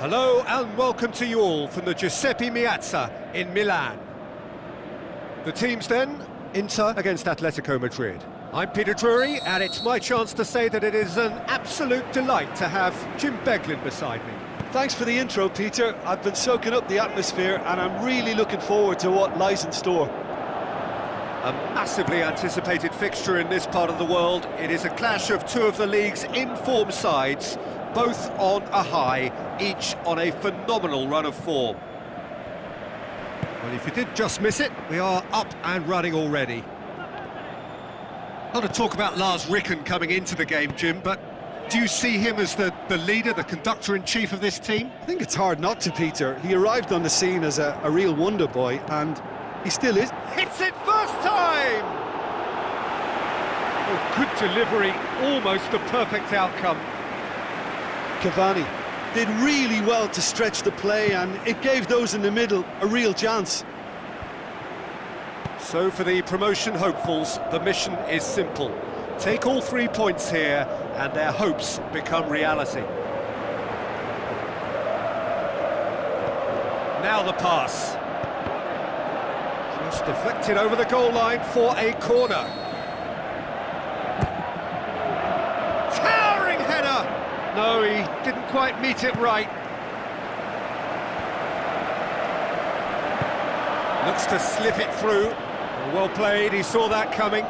Hello and welcome to you all from the Giuseppe Meazza in Milan. The teams then, Inter against Atletico Madrid. I'm Peter Drury, and it's my chance to say that it is an absolute delight to have Jim Beglin beside me. Thanks for the intro, Peter. I've been soaking up the atmosphere and I'm really looking forward to what lies in store. A massively anticipated fixture in this part of the world. It is a clash of two of the league's in-form sides, both on a high, each on a phenomenal run of form. Well, if you did just miss it, we are up and running already. Not to talk about Lars Ricken coming into the game, Jim, but do you see him as the leader, the conductor-in-chief of this team? I think it's hard not to, Peter. He arrived on the scene as a real wonder boy, and he still is. Hits it first time! Oh, good delivery, almost the perfect outcome. Cavani did really well to stretch the play, and it gave those in the middle a real chance. So for the promotion hopefuls, the mission is simple. Take all 3 points here, and their hopes become reality. Now the pass. Just deflected over the goal line for a corner. Towering header! No, he didn't quite meet it right. Looks to slip it through. Well played, he saw that coming.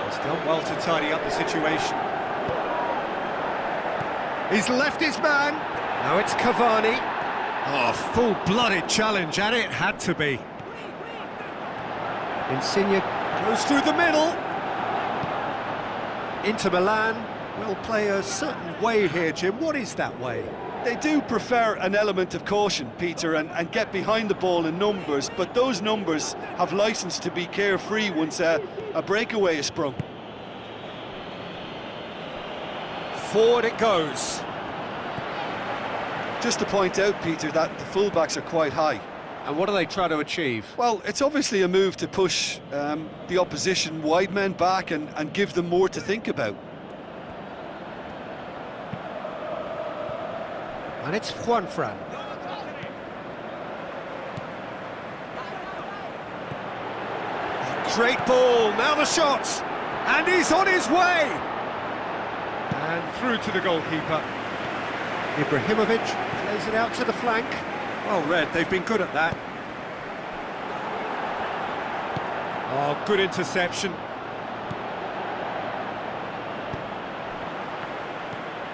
He's done well to tidy up the situation. He's left his man. Now it's Cavani. Oh, full-blooded challenge, and it had to be. Insigne goes through the middle. Inter Milan will play a certain way here, Jim. What is that way? They do prefer an element of caution, Peter, and get behind the ball in numbers, but those numbers have licence to be carefree once a breakaway is sprung. Forward it goes. Just to point out, Peter, that the fullbacks are quite high. And what do they try to achieve? Well, it's obviously a move to push the opposition wide men back and give them more to think about. And it's Juanfran. Great ball, now the shot! And he's on his way! And through to the goalkeeper. Ibrahimovic plays it out to the flank. Well read, they've been good at that. Oh, good interception.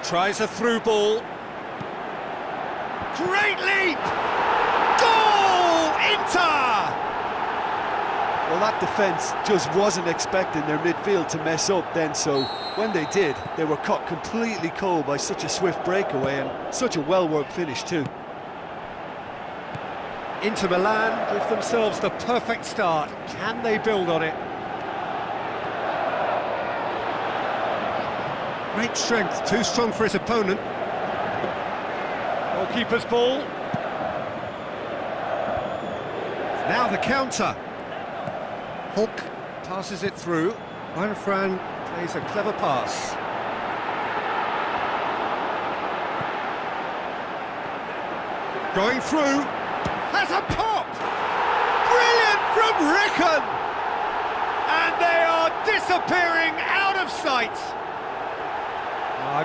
Tries a through ball. Great leap! Goal! Inter! Well, that defence just wasn't expecting their midfield to mess up then, so when they did, they were caught completely cold by such a swift breakaway and such a well-worked finish too. Inter Milan give themselves the perfect start. Can they build on it? Great strength, too strong for his opponent. Goalkeeper's ball. Now the counter. Hulk passes it through. Juanfran plays a clever pass. Going through. Has a pop! Brilliant from Ricken! And they are disappearing out of sight.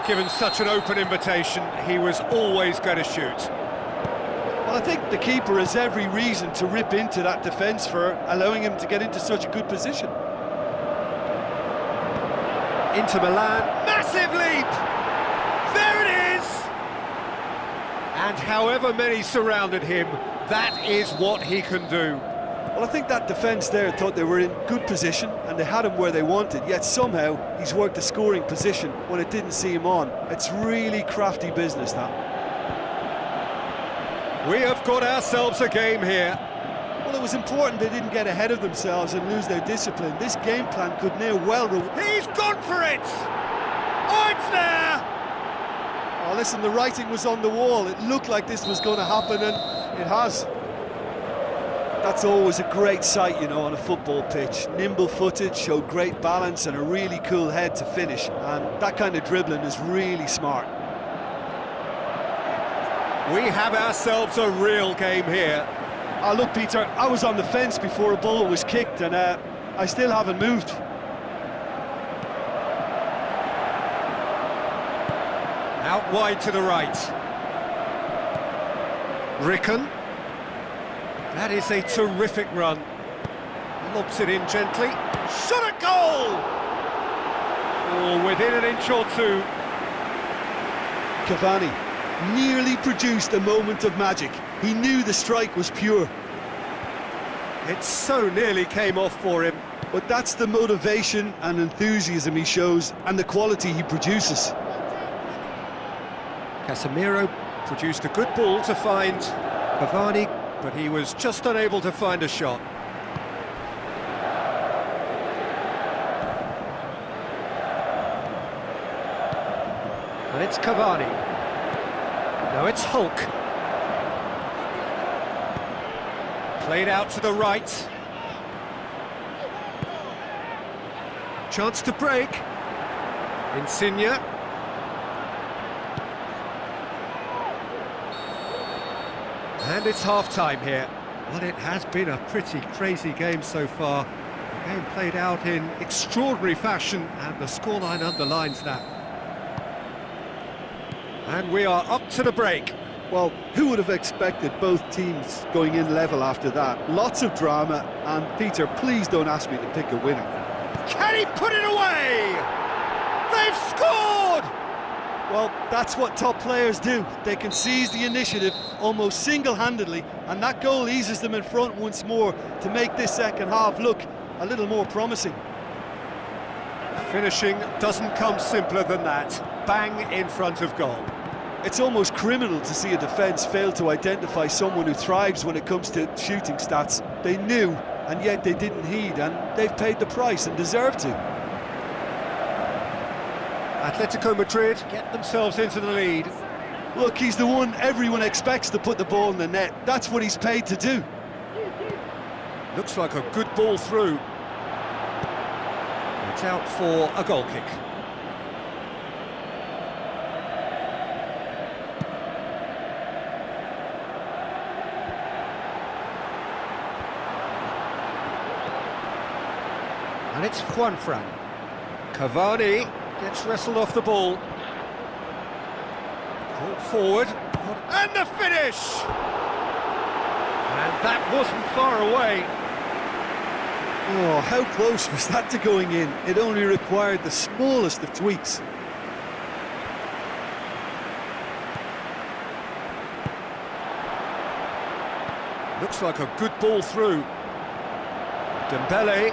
Given such an open invitation, he was always going to shoot. Well, I think the keeper has every reason to rip into that defence for allowing him to get into such a good position. Inter Milan, massive leap! There it is! And however many surrounded him, that is what he can do. Well, I think that defence there thought they were in good position and they had him where they wanted, yet somehow he's worked the scoring position when it didn't see him on. It's really crafty business, that. We have got ourselves a game here. Well, it was important they didn't get ahead of themselves and lose their discipline. This game plan could now well... He's gone for it! Oh, it's there! Oh, listen, the writing was on the wall. It looked like this was going to happen, and it has. That's always a great sight, you know, on a football pitch. Nimble-footed, showed great balance and a really cool head to finish. And that kind of dribbling is really smart. We have ourselves a real game here. Oh, look, Peter, I was on the fence before a ball was kicked, and I still haven't moved. Out wide to the right. Ricken. That is a terrific run. Lobs it in gently. Shot at goal! Oh, within an inch or two. Cavani nearly produced a moment of magic. He knew the strike was pure. It so nearly came off for him. But that's the motivation and enthusiasm he shows, and the quality he produces. Casemiro produced a good ball to find Cavani, but he was just unable to find a shot. And it's Cavani. Now it's Hulk. Played out to the right. Chance to break. Insigne. And it's half-time here. Well, it has been a pretty crazy game so far. The game played out in extraordinary fashion, and the scoreline underlines that. And we are up to the break. Well, who would have expected both teams going in level after that? Lots of drama, and Peter, please don't ask me to pick a winner. Can he put it away? They've scored! Well, that's what top players do. They can seize the initiative almost single-handedly, and that goal eases them in front once more to make this second half look a little more promising. Finishing doesn't come simpler than that. Bang in front of goal. It's almost criminal to see a defence fail to identify someone who thrives when it comes to shooting stats. They knew, and yet they didn't heed, and they've paid the price and deserve to. Atletico Madrid get themselves into the lead. Look, he's the one everyone expects to put the ball in the net. That's what he's paid to do. Looks like a good ball through. It's out for a goal kick. And it's Juanfran. Cavani gets wrestled off the ball. Brought forward. And the finish! And that wasn't far away. Oh, how close was that to going in? It only required the smallest of tweaks. Looks like a good ball through. Dembele.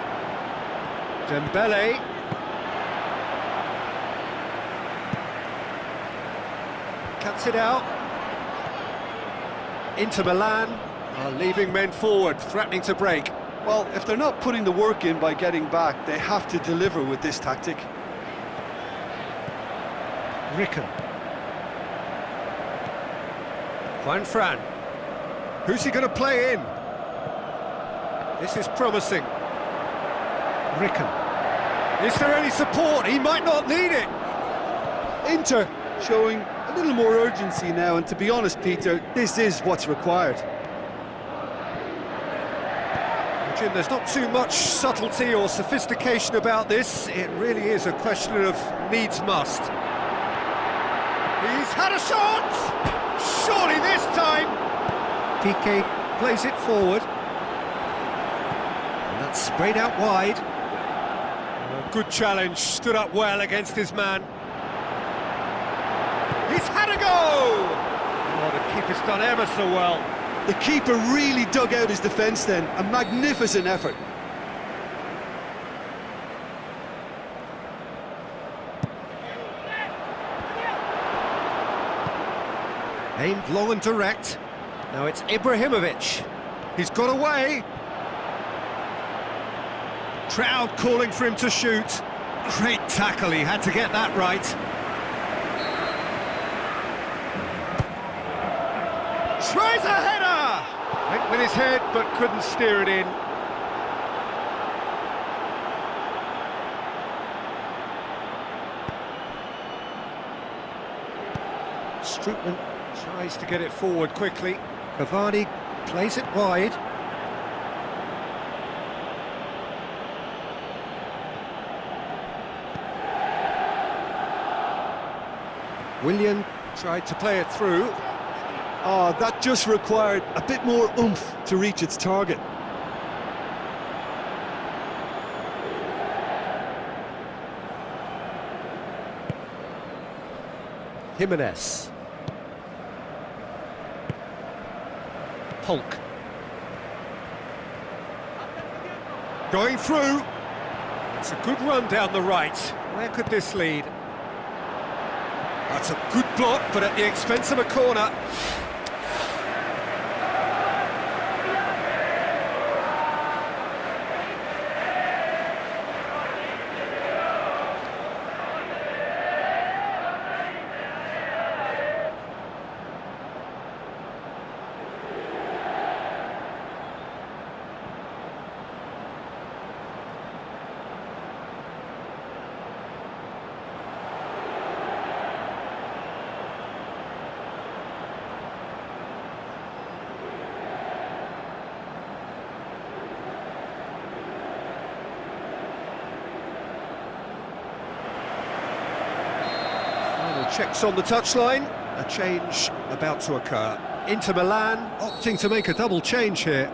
Cuts it out. Inter Milan are leaving men forward, threatening to break. Well, if they're not putting the work in by getting back, they have to deliver with this tactic. Ricken. Juanfran. Who's he going to play in? This is promising. Ricken. Is there any support? He might not need it. Inter showing a little more urgency now, and to be honest, Peter, this is what's required. Jim, there's not too much subtlety or sophistication about this. It really is a question of needs must. He's had a shot! Surely this time! Piqué plays it forward. And that's sprayed out wide. A good challenge, stood up well against his man. He's had a go! Oh, the keeper's done ever so well. The keeper really dug out his defence then, a magnificent effort. Aimed long and direct. Now it's Ibrahimovic. He's got away. Crowd calling for him to shoot. Great tackle, he had to get that right. Tries a header! Went with his head, but couldn't steer it in. Strootman tries to get it forward quickly. Cavani plays it wide. Willian tried to play it through. Oh, that just required a bit more oomph to reach its target. Jimenez. Hulk. Going through. It's a good run down the right. Where could this lead? That's a good block, but at the expense of a corner. Checks on the touchline, a change about to occur. Inter Milan opting to make a double change here.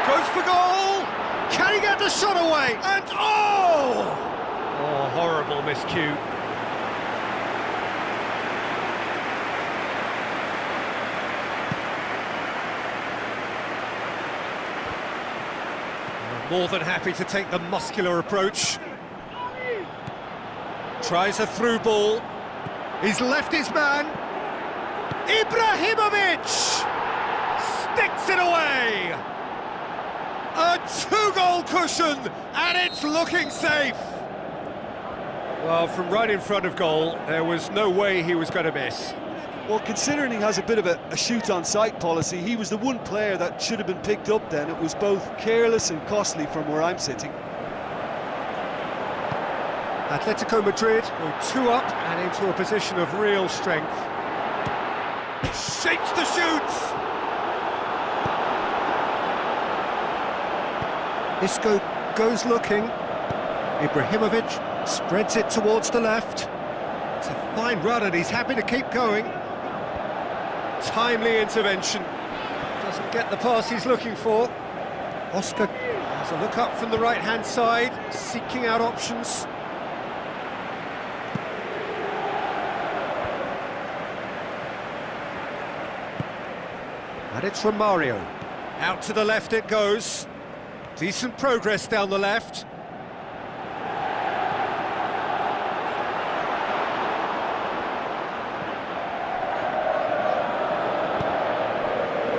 Goes for goal! Can he get the shot away? And oh! Oh, horrible miscue. More than happy to take the muscular approach. Tries a through ball. He's left his man. Ibrahimovic! Sticks it away! A two-goal cushion, and it's looking safe! Well, from right in front of goal, there was no way he was going to miss. Well, considering he has a bit of a shoot-on-sight policy, he was the one player that should have been picked up then. It was both careless and costly from where I'm sitting. Atletico Madrid go 2 up and into a position of real strength. Shapes the shoots! Isco goes looking. Ibrahimovic spreads it towards the left. It's a fine run and he's happy to keep going. Timely intervention. Doesn't get the pass he's looking for. Oscar has a look up from the right-hand side, seeking out options. And it's from Mario. Out to the left it goes. Decent progress down the left.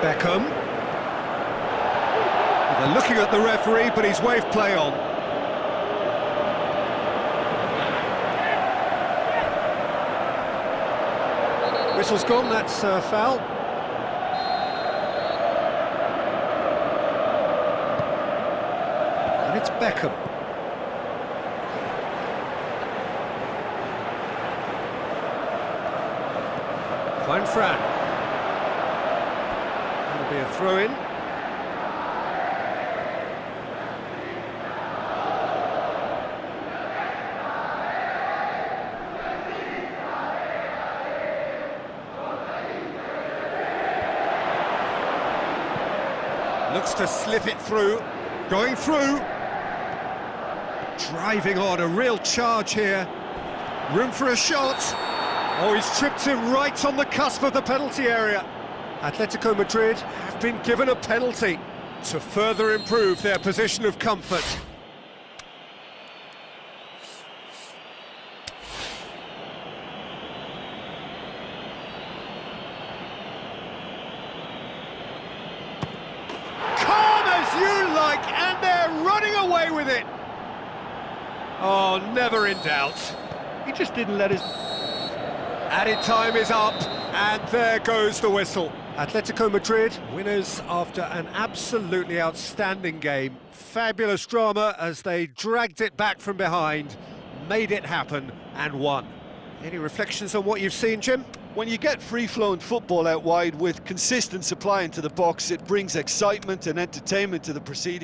Beckham. They're looking at the referee, but he's waved play on. Whistle's gone, that's a foul. And it's Beckham. Fine Fran. That'll be a throw-in. Looks to slip it through. Going through. Driving on, a real charge here. Room for a shot. Oh, he's tripped him right on the cusp of the penalty area. Atletico Madrid have been given a penalty to further improve their position of comfort. Calm as you like, and they're running away with it. Oh, never in doubt. He just didn't let his... Added time is up, and there goes the whistle. Atletico Madrid, winners after an absolutely outstanding game. Fabulous drama as they dragged it back from behind, made it happen, and won. Any reflections on what you've seen, Jim? When you get free-flowing football out wide with consistent supply into the box, it brings excitement and entertainment to the proceedings.